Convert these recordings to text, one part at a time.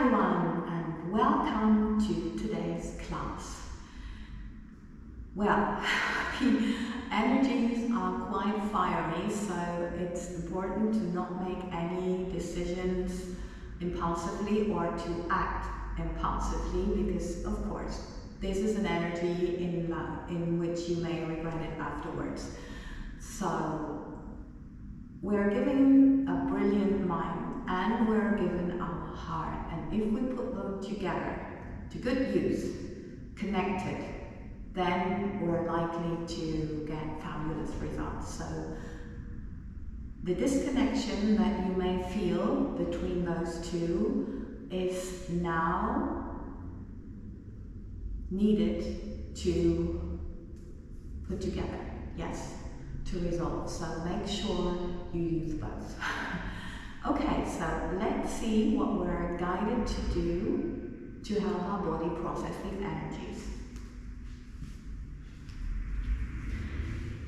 everyone, and welcome to today's class. Well, the energies are quite fiery, so it's important to not make any decisions impulsively or to act impulsively, because of course this is an energy in which you may regret it afterwards. So we're given a brilliant mind and we're given our heart, and if we put them together to good use, connected, then we're likely to get fabulous results. So the disconnection that you may feel between those two is now needed to put together, yes, to resolve. So make sure you use both. Okay, so let's see what we're guided to do to help our body process these energies.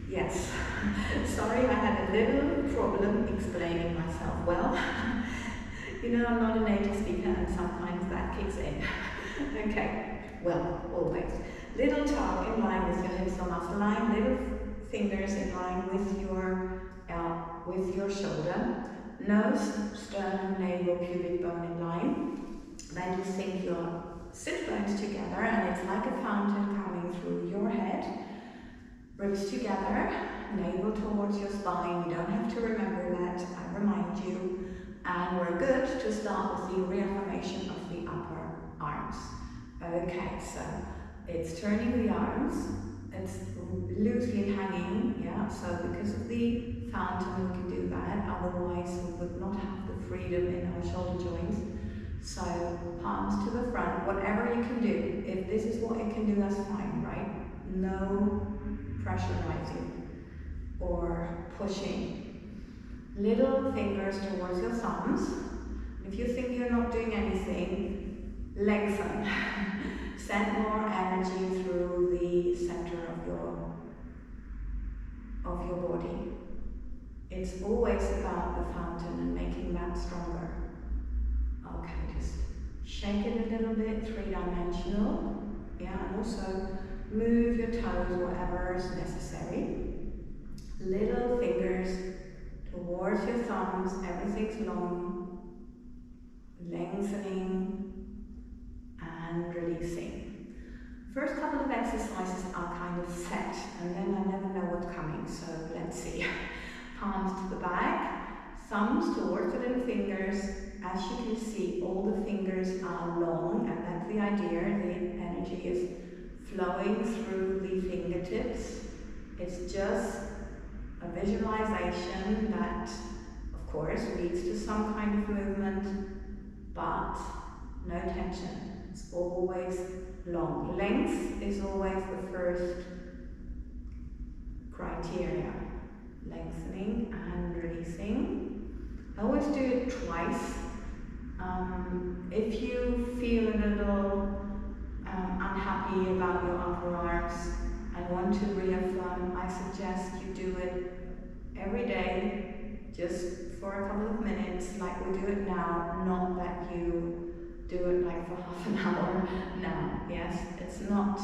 Yes, sorry, I had a little problem explaining myself well. You know, I'm not a native speaker and sometimes that kicks in. Okay, well, always. Little toe in line with your hips or muscle line, little fingers in line with your shoulder, nose, sternum, navel, pubic bone in line. Then you sink your sit bones together and it's like a fountain coming through your head. Ribs together, navel towards your spine. You don't have to remember that, I remind you. And we're good to start with the reaffirmation of the upper arms. Okay, so it's turning the arms, it's loosely hanging, yeah, so because of the fountain we can do that, otherwise we would not have the freedom in our shoulder joints. So palms to the front, whatever you can do. If this is what you can do, that's fine, right? No pressurizing or pushing. Little fingers towards your thumbs. If you think you're not doing anything, lengthen. Send more energy through the center of your body. It's always about the fountain and making that stronger. Okay, just shake it a little bit, three-dimensional. Yeah, and also move your toes wherever is necessary. Little fingers towards your thumbs, everything's long, lengthening and releasing. First couple of exercises are kind of set, and then I never know what's coming, so let's see. Palms to the back, thumbs towards the little fingers. As you can see, all the fingers are long, and that's the idea. The energy is flowing through the fingertips. It's just a visualization that, of course, leads to some kind of movement, but no tension. It's always long. Length is always the first criteria. Lengthening and releasing. I always do it twice. If you feel a little unhappy about your upper arms and want to reaffirm, I suggest you do it every day, just for a couple of minutes, like we do it now, not that you do it like for half an hour now. Yes, it's not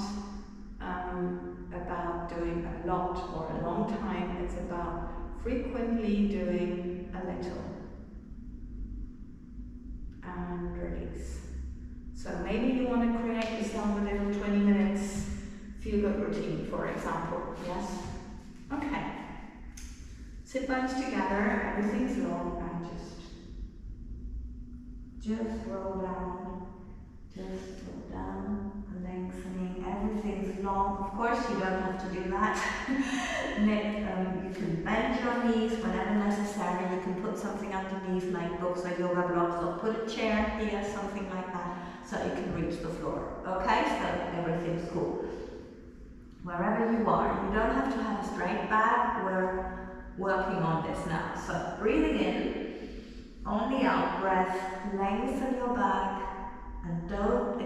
about doing a lot or a long time, it's about frequently doing a little. And release. So maybe you want to create yourself a little 20 minutes feel-good routine, for example. Yes? Okay. Sit bones together, everything's long, and just roll down. Just roll down, lengthening, everything's long. Of course, you don't have to do that. You can bend your knees whenever necessary. You can put something underneath, like books or yoga blocks, or put a chair here, something like that, so you can reach the floor. Okay, so everything's cool. Wherever you are, you don't have to have a straight back. We're working on this now. So breathing in, on the out breath, lengthen your back. And don't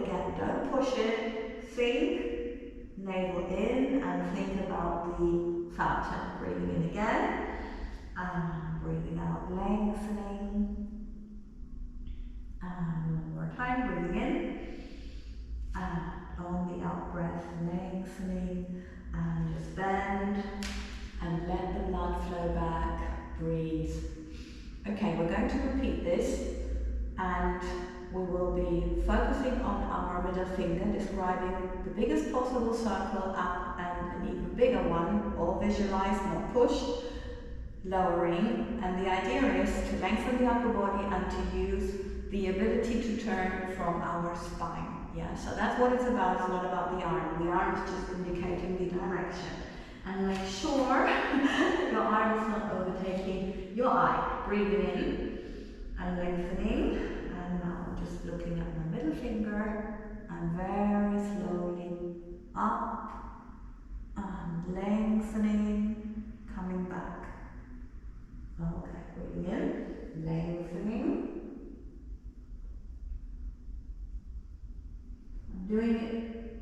push it. Think, navel in, and think about the fountain. Breathing in again, and breathing out, lengthening. And one more time, breathing in. And on the out breath, lengthening, and just bend, and let the blood flow back, breathe. Okay, we're going to repeat this, and we will be focusing on our middle finger, describing the biggest possible circle up and an even bigger one, or visualize, not push, lowering. And the idea is to lengthen the upper body and to use the ability to turn from our spine. Yeah, so that's what it's about. It's not about the arm. The arm is just indicating the direction. And make sure your arm is not overtaking your eye. Breathing in and lengthening. And now I'm just looking at my middle finger and very slowly up and lengthening, coming back. Okay, breathing in, lengthening. I'm doing it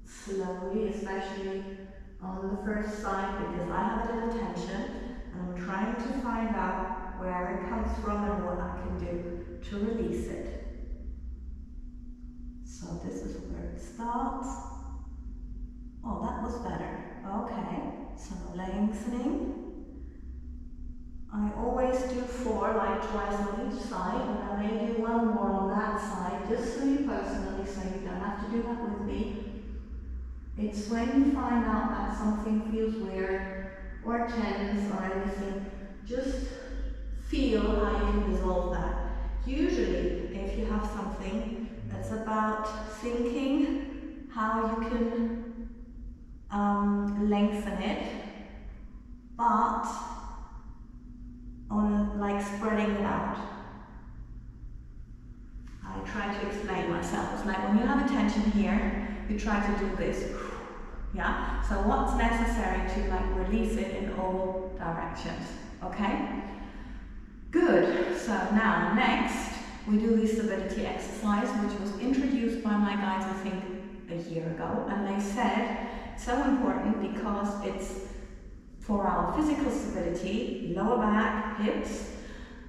slowly, especially on the first side, because I have a little tension and I'm trying to find out where it comes from and what I can do to release it. So this is where it starts. Oh, that was better. Okay, so lengthening. I always do 4, like twice on each side, and I may do one more on that side, just for you personally, so you don't have to do that with me. It's when you find out that something feels weird, or tense, or anything, just feel how you can dissolve that. Usually, if you have something that's about thinking how you can lengthen it, but on like spreading it out. I try to explain myself. It's like when you have a tension here, you try to do this. Yeah? So what's necessary to like release it in all directions. Okay? Good. So now next we do the stability exercise, which was introduced by my guides I think a year ago, and they said it's so important because it's for our physical stability, lower back, hips,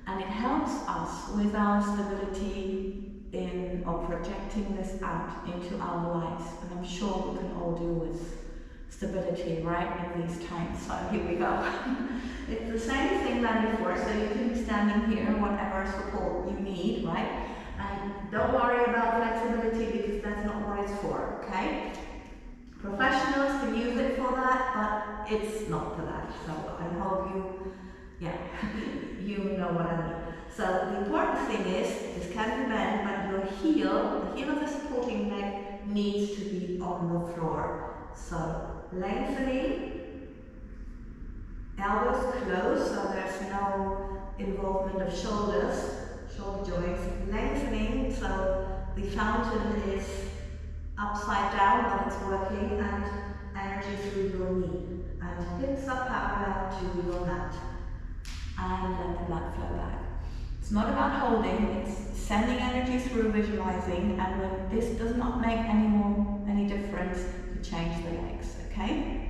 and it helps us with our stability in or projecting this out into our lives. And I'm sure we can all do with stability, right, in these times. So here we go. It's the same thing than before, so you can be standing here, whatever support you need, right? And don't worry about flexibility because that's not what it's for, okay? Professionals can use it for that, but it's not for that. So I hope you know what I mean. So the important thing is, this can be bent, but your heel, the heel of the supporting leg, needs to be on the floor. So lengthening, elbows close, so there's no involvement of shoulders, shoulder joints. Lengthening, so the fountain is upside down when it's working, and energy through your knee. And hips are parallel to your mat. And let the blood flow back. It's not about holding, it's sending energy through, visualizing, and when this does not make any difference, you change the legs, okay?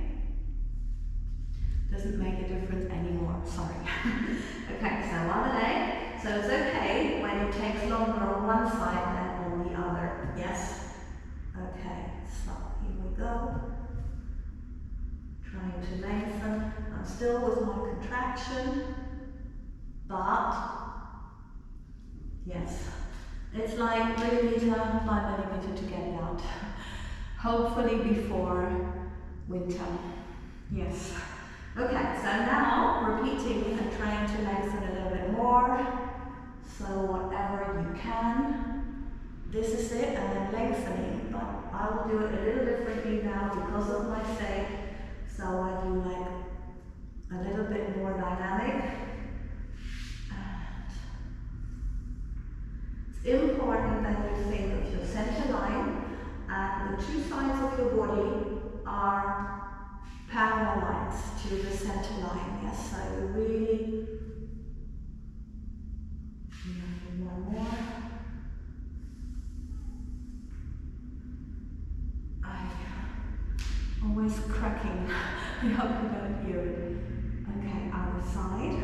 Doesn't make a difference anymore, sorry. Okay, so on the leg. So it's okay when it takes longer on one side than on the other, yes? Okay, so here we go. Trying to lengthen. I'm still with my contraction, but yes, it's like millimeter by millimeter to get it out. Hopefully before winter. Yes. Okay, so now repeating and trying to lengthen a little bit more. So whatever you can. This is it, and then lengthening, but I will do it a little differently now because of my sake. So I do like a little bit more dynamic. And it's important that you think of your center line, and the two sides of your body are parallel lines to the center line. Yes, so you really, one more. Always cracking. I hope you don't hear it. Okay, other side.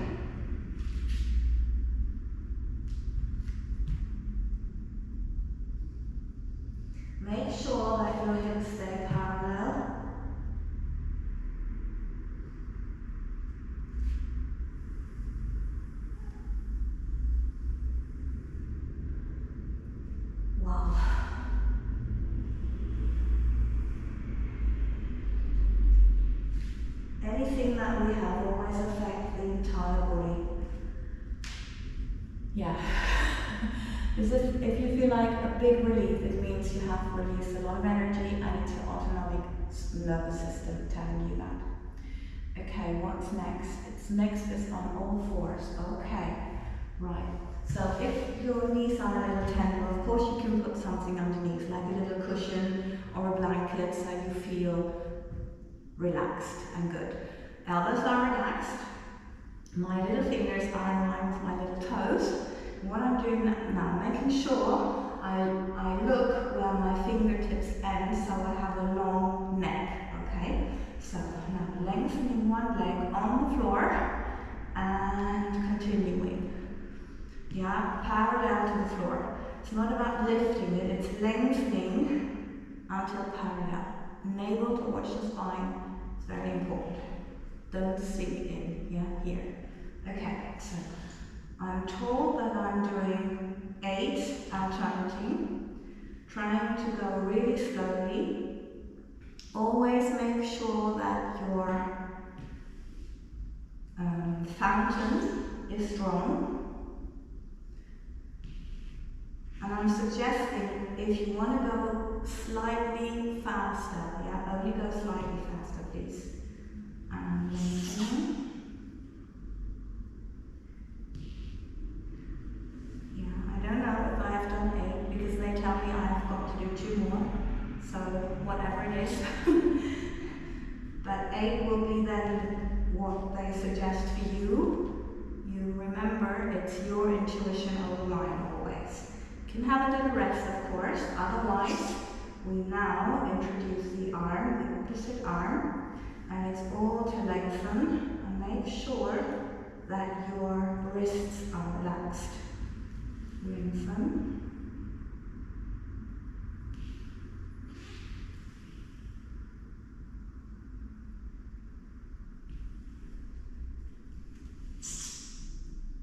anything that we have always affects the entire body. Yeah. If you feel like a big relief, it means you have released a lot of energy and it's your autonomic nervous system telling you that. Okay, what's next? Next is on all fours. Okay, right. So if your knees are a little tender, of course you can put something underneath, like a little cushion or a blanket, so you feel relaxed and good. Elbows are relaxed. My little fingers are in line with my little toes. And what I'm doing now, making sure I look where my fingertips end, so I have a long neck, okay? So now lengthening one leg on the floor and continuing. Yeah, parallel to the floor. It's not about lifting it, it's lengthening until parallel. Navel towards the spine, it's very important. Don't sink in, yeah, here. Okay, so I'm told that I'm doing 8 alternating, trying to go really slowly. Always make sure that your fountain is strong. And I'm suggesting if you want to go slightly faster, yeah, only go slightly faster, please. And lengthening. I don't know if I have done 8 because they tell me I have got to do 2 more, so whatever it is. But 8 will be then what they suggest for you. You remember, it's your intuition over mine always. You can have a little rest, of course, otherwise we now introduce the arm, the opposite arm, and it's all to lengthen and make sure that your wrists are relaxed. Lengthen.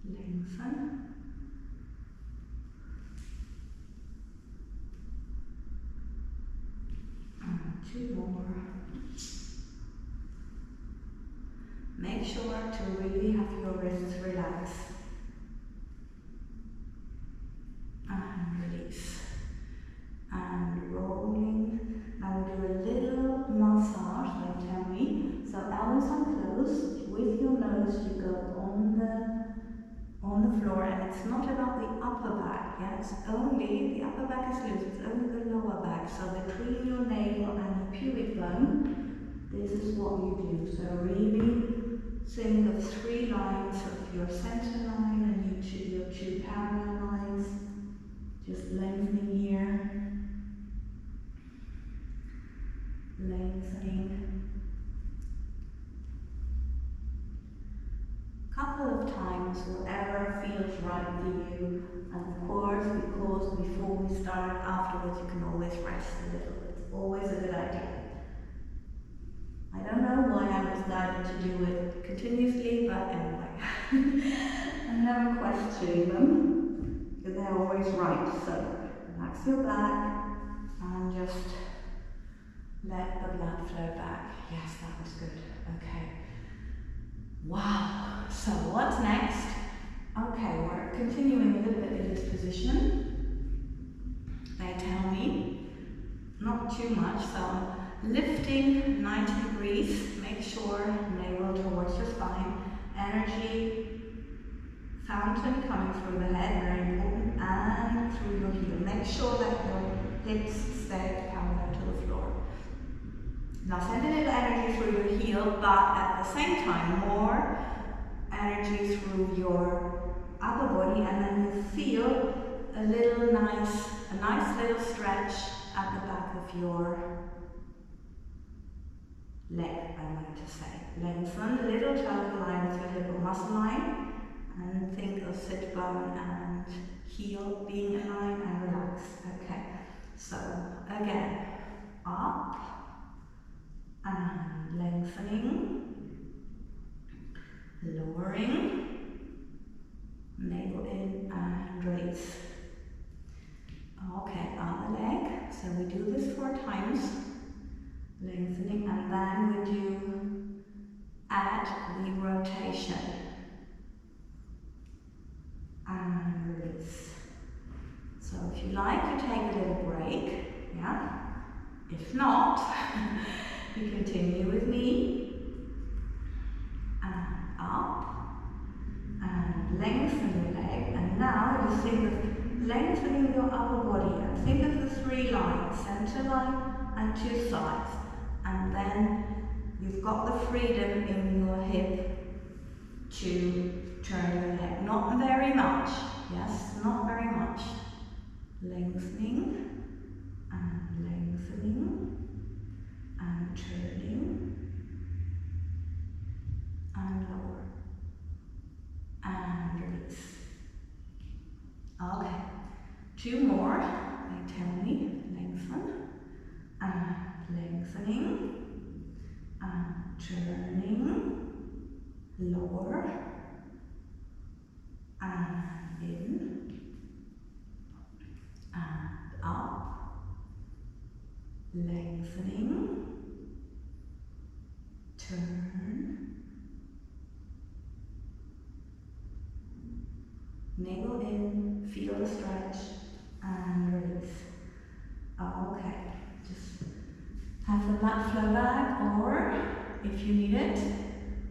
Lengthen. And 2 more. Make sure to really have your wrists relaxed. And release. And rolling. Now we do a little massage, they tell me. So elbows are closed. With your nose you go on the floor, and it's not about the upper back, yeah? It's only, the upper back is loose, it's only the lower back. So between your navel and the pubic bone, this is what you do. So really think of 3 lines of your center line and your 2 parallel lines. Just lengthening here, lengthening. Couple of times, whatever feels right for you. And of course, because before we start, afterwards you can always rest a little. It's always a good idea. I don't know why I was guided to do it continuously, but anyway. I'm never questioning them, because they're always right. So relax your back and just let the blood flow back. Yes, that was good. Okay. Wow. So what's next? Okay, we're continuing a little bit in this position. They tell me not too much, so lifting 90 degrees. Make sure navel towards your spine. Energy fountain coming through the head, very important, and through your heel. Make sure that your hips stay parallel to the floor. Now send a little energy through your heel, but at the same time more energy through your upper body, and then you feel a nice little stretch at the back of your leg, I wanted to say. Lengthen the little toe line with your hip or muscle line, and think of sit bone and heel being aligned and relaxed. Okay, so again, up and lengthening, lowering, navel in and release. Okay, other leg. So we do this 4 times, lengthening, and then we do lengthening your upper body, and think of the three lines, center line and two sides, and then you've got the freedom in your hip to turn your leg. Not very much, yes, not very much. Lengthening and lengthening and turning and lower and release. Okay, two more. They tell me lengthen and lengthening and turning, lower and in and up, lengthening, turn, navel in, feel the stretch and release. Okay, just have the mat flow back, or if you need it,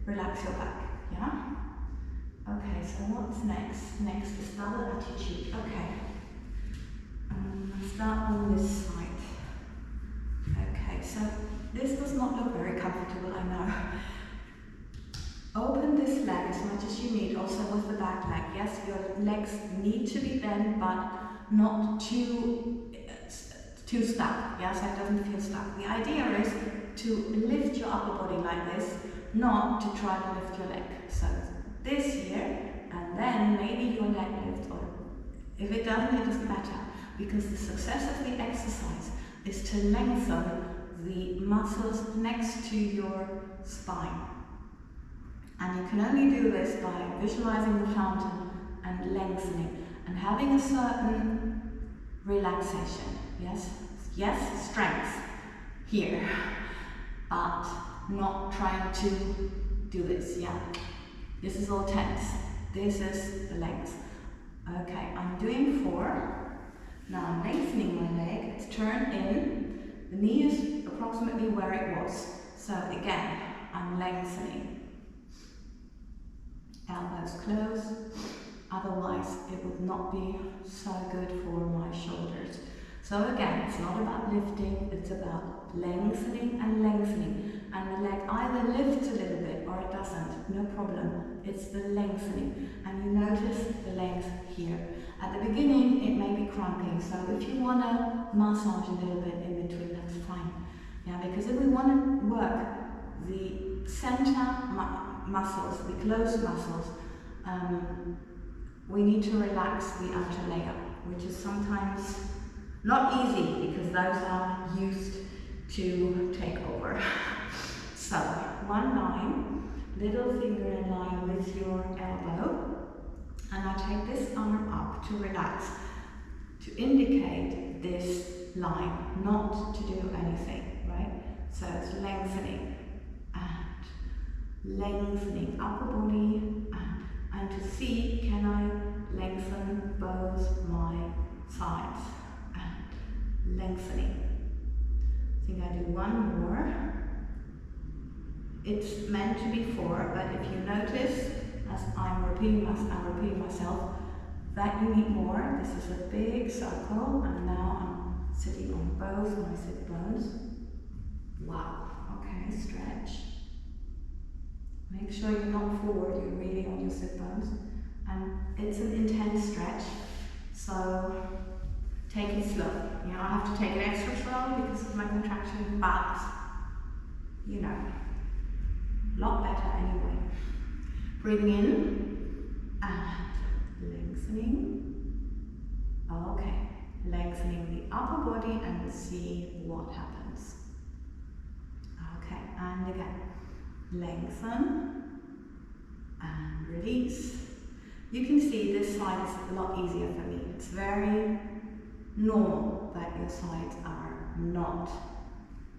relax your back, yeah? Okay, so what's next? Next is double attitude. Okay, start on this side. Okay, so this does not look very comfortable, I know. Open this leg as much as you need, also with the back leg. Yes, your legs need to be bent, but not too stuck, yeah, so it doesn't feel stuck. The idea is to lift your upper body like this, not to try to lift your leg. So this here, and then maybe your leg lifts, or if it doesn't matter, because the success of the exercise is to lengthen the muscles next to your spine. And you can only do this by visualizing the fountain and lengthening and having a certain relaxation. Yes, yes, strength here, but not trying to do this. Yeah, this is all tense. This is the length. Okay, I'm doing 4. Now I'm lengthening my leg. It's turned in. The knee is approximately where it was. So again, I'm lengthening. Elbows close. Otherwise, it would not be so good for my shoulders. So again, it's not about lifting, it's about lengthening and lengthening. And the leg either lifts a little bit or it doesn't, no problem. It's the lengthening. And you notice the length here. At the beginning, it may be cramping, so if you want to massage a little bit in between, that's fine. Yeah, because if we want to work the center muscles, the closed muscles, we need to relax the outer layer, which is sometimes not easy because those are used to take over. So, one line, little finger in line with your elbow, and I take this arm up to relax, to indicate this line, not to do anything, right? So it's lengthening and lengthening upper body, and to see, can I lengthen both my sides, and lengthening. I think I do one more. It's meant to be 4, but if you notice, as I'm repeating myself, that you need more. This is a big circle, and now I'm sitting on both my sit bones. Wow, okay, stretch. Make sure you're not forward, you're really on your sit bones. And it's an intense stretch, so take it slow. You know, I have to take it extra slow because of my contraction, but, you know, a lot better anyway. Breathing in and lengthening. Okay, lengthening the upper body and see what happens. Okay, and again, lengthen and release. You can see this side is a lot easier for me. It's very normal that your sides are not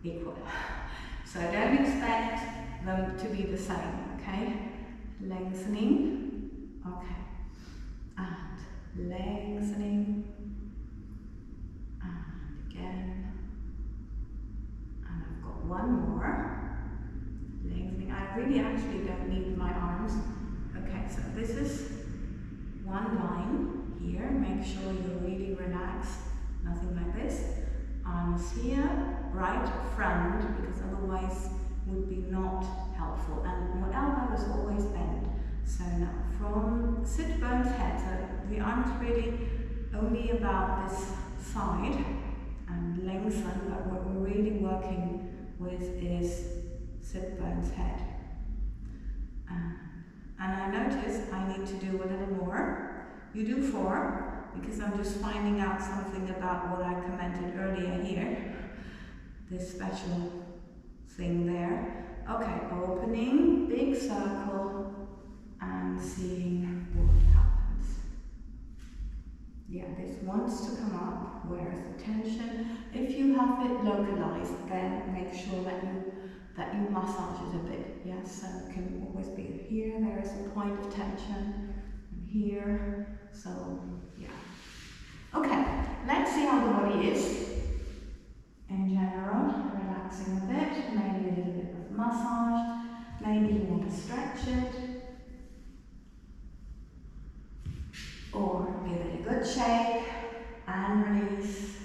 equal. So don't expect them to be the same, okay? Lengthening, okay, and lengthening, and again, and I've got one more, lengthening. I really actually don't need my arms. Okay, so this is one line here, make sure you're really relaxed, nothing like this. Arms here, right front, because otherwise would be not helpful. And your elbow is always bent. So now from sit bones head, so the arms really only about this side and lengthen, but what we're really working with is sit bones head. And I notice I need to do a little more. You do 4, because I'm just finding out something about what I commented earlier here. This special thing there. Okay, opening, big circle, and seeing what happens. Yeah, this wants to come up. Where's the tension? If you have it localized, then make sure that you massage it a bit. Yes, so it can always be here. There is a point of tension, and here. So yeah. Okay, let's see how the body is in general. Relaxing a bit, maybe a little bit of massage. Maybe you want to stretch it, or give it a good shake and release.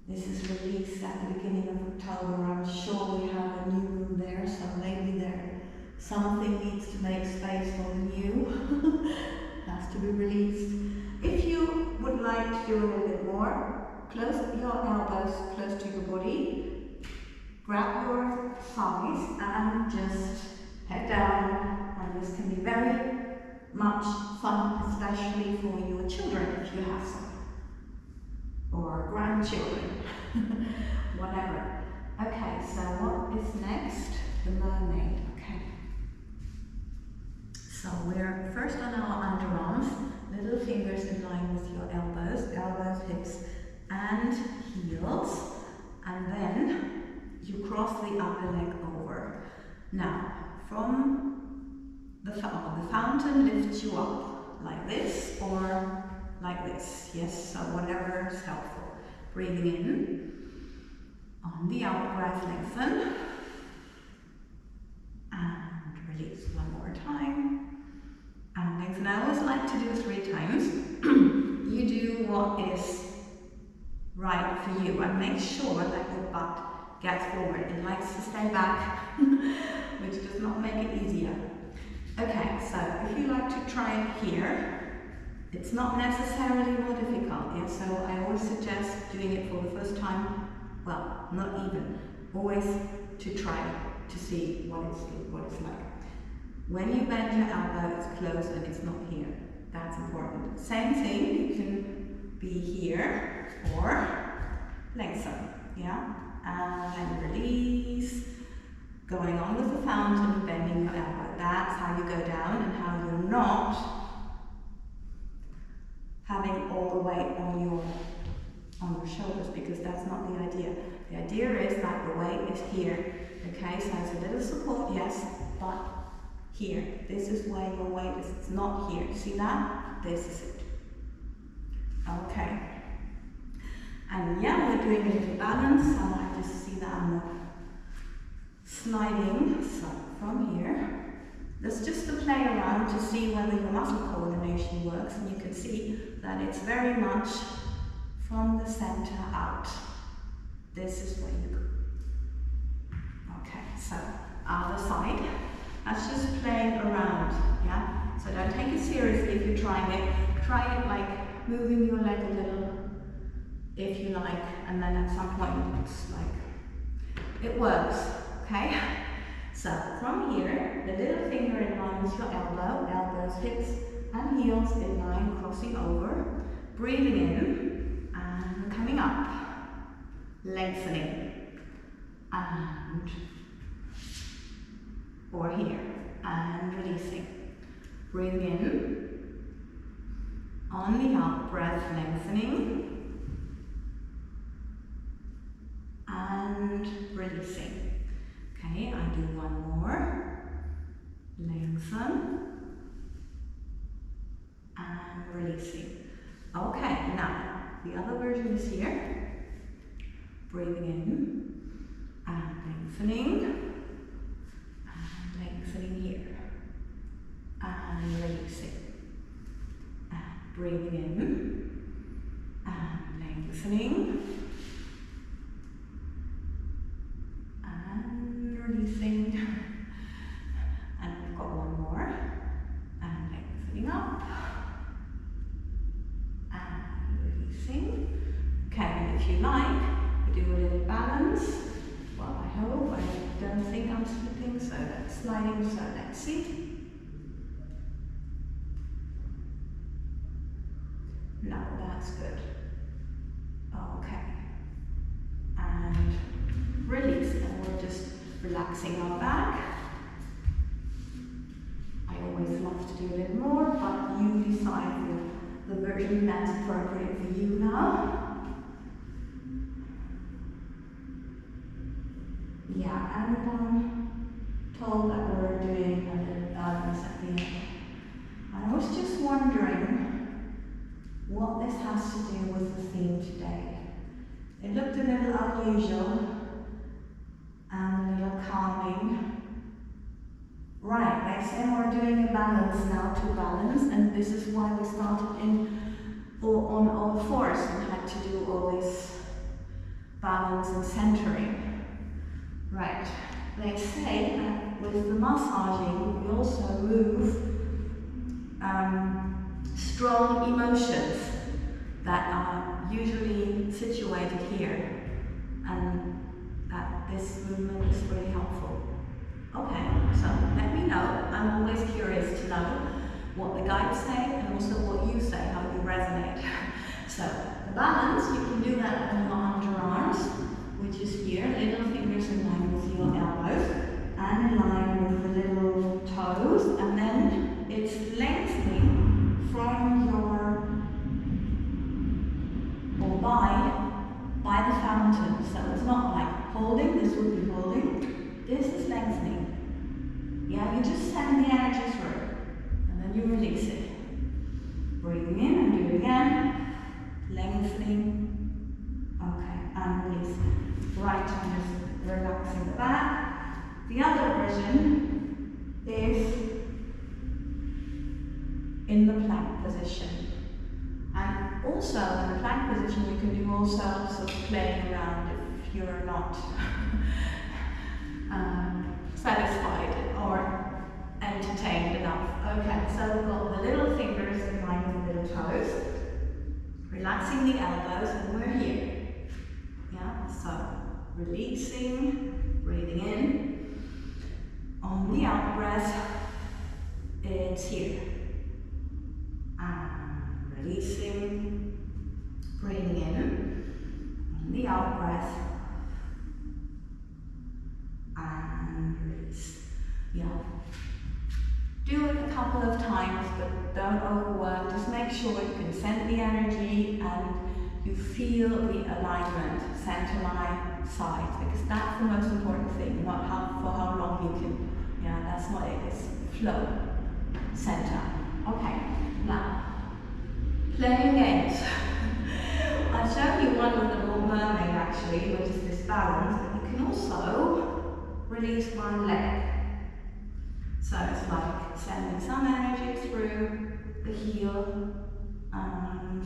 This is release at the beginning of October. I'm sure we have a new room there, so maybe there something needs to make space for the new. Has to be released. If you would like to do a little bit more, close your elbows close to your body, grab your thighs and just head down, and this can be very much fun, especially for your children if you have some, or grandchildren, whatever. Okay, so what is next? The mermaid. Okay. So we're first on our underarms, little fingers in line with your elbows, hips, and heels, and then you cross the upper leg over. Now, from the fountain lifts you up like this or like this. Yes, so whatever is helpful. Breathing in. On the out breath, lengthen. And release one more time. And lengthen. I always like to do 3 times. You do what is right for you, and make sure that your butt gets forward. It likes to stay back, which does not make it easier. Okay, so if you like to try it here, it's not necessarily more difficult. Yeah? So I always suggest doing it for the first time. Well, not even. Always to try to see what it's like. When you bend your elbow, it's close and it's not here. That's important. Same thing, you can be here or lengthen. Yeah? And release. Going on with the fountain, bending your elbow. That's how you go down and how you're not having all the weight on your shoulders, because that's not the idea. The idea is that the weight is here. Okay, so it's a little support, yes, but here. This is where your weight is. It's not here. See that? This is it. Okay. And yeah, we're doing a little balance. So I just see that I'm sliding, so from here. That's just to play around to see whether your muscle coordination works, and you can see that it's very much from the center out. This is where you go. Okay, so other side. That's just playing around, yeah? So don't take it seriously if you're trying it. Try it like moving your leg a little, if you like, and then at some point it's like, it works. Okay, so from here, the little finger in line with your elbow, elbows, hips, and heels in line, crossing over, breathing in, and coming up, lengthening, and, or here, and releasing, breathing in, on the out breath, lengthening, and releasing. Okay, I do one more. Lengthen and releasing. Okay, now the other version is here. Breathing in and lengthening here and releasing. And breathing in if you like, we do a little balance. Well, I hope, I don't think I'm slipping, so that's sliding, so let's see. No, that's good. Okay. And release, and we're just relaxing our back. I always love to do a little more, but you decide the version that's appropriate for you now. Yeah, and I'm told that we're doing a little balance at the end. I was just wondering what this has to do with the theme today. It looked a little unusual and a little calming. Right, they say we're doing a balance now, to balance, and this is why we started on all fours and had to do all this balance and centering. Right, they say that with the massaging we also move strong emotions that are usually situated here, and that this movement is really helpful. Okay, so let me know. I'm always curious to know what the guides say and also what you say, how you resonate. So the balance, you can do that on your underarms, which is here, little fingers in line with your elbows and in line with the little toes, and then it's lengthening from your, or by the fountain. So it's not like holding, this would be holding, this is lengthening. Yeah, you just send the energy through, and then you release it. Breathing in and do it again, lengthening, okay, and releasing. Right, I'm just relaxing the back. The other version is in the plank position. And also in the plank position you can do all sorts of playing around if you're not satisfied or entertained enough. Okay, so we've got the little fingers in line with the little toes, relaxing the elbows, and we're here. Yeah, so releasing, breathing in. On the out breath, it's here. And releasing, breathing in. On the out breath, and release. Yeah. Do it a couple of times, but don't overwork. Just make sure you can send the energy and you feel the alignment, center line, sides, because that's the most important thing, not for how long you can. Yeah, that's not it. It's flow, center. Okay, now, playing games. I've shown you one with the little mermaid actually, which is this balance, but you can also release one leg. So it's like sending some energy through the heel and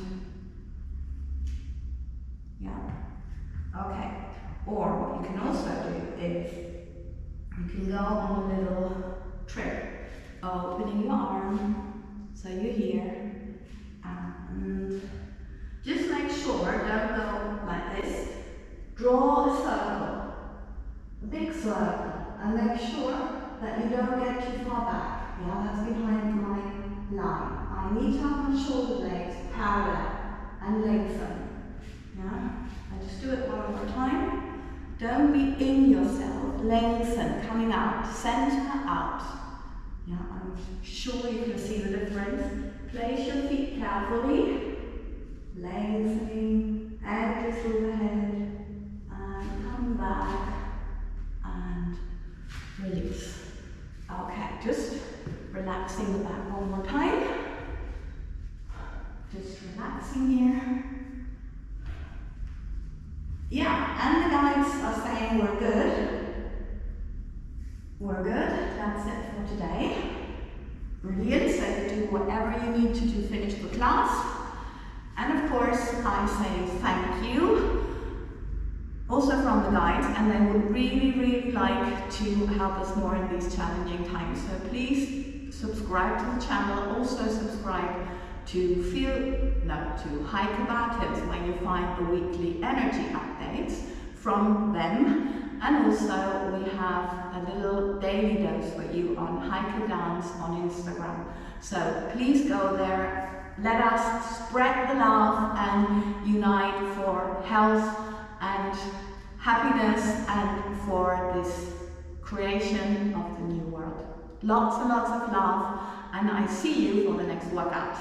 yeah. Okay. Or what you can also do is you can go on a little trip, opening your arm so you're here, and just make sure, don't go like this. Draw a circle, a big circle, and make sure that you don't get too far back. Yeah, that's behind my line. I need to have my shoulder blades parallel and lengthen. Yeah, I just do it one more time. Don't be in yourself. Lengthen, coming out, center out. Yeah, I'm sure you can see the difference. Place your feet carefully. Lengthening, edges through the head, and come back and release. Okay, just relaxing the back one more time. Just relaxing here. Yeah, and the guides are saying we're good. We're good. That's it for today. Brilliant. So you do whatever you need to finish the class. And of course, I say thank you. Also from the guides, and they would really, really like to help us more in these challenging times. So please subscribe to the channel. Also subscribe to hike about it, where you find the weekly energy updates from them. And also we have a little daily dose for you on Hike Dance on Instagram. So please go there, let us spread the love and unite for health and happiness and for this creation of the new world. Lots and lots of love, and I see you for the next workout.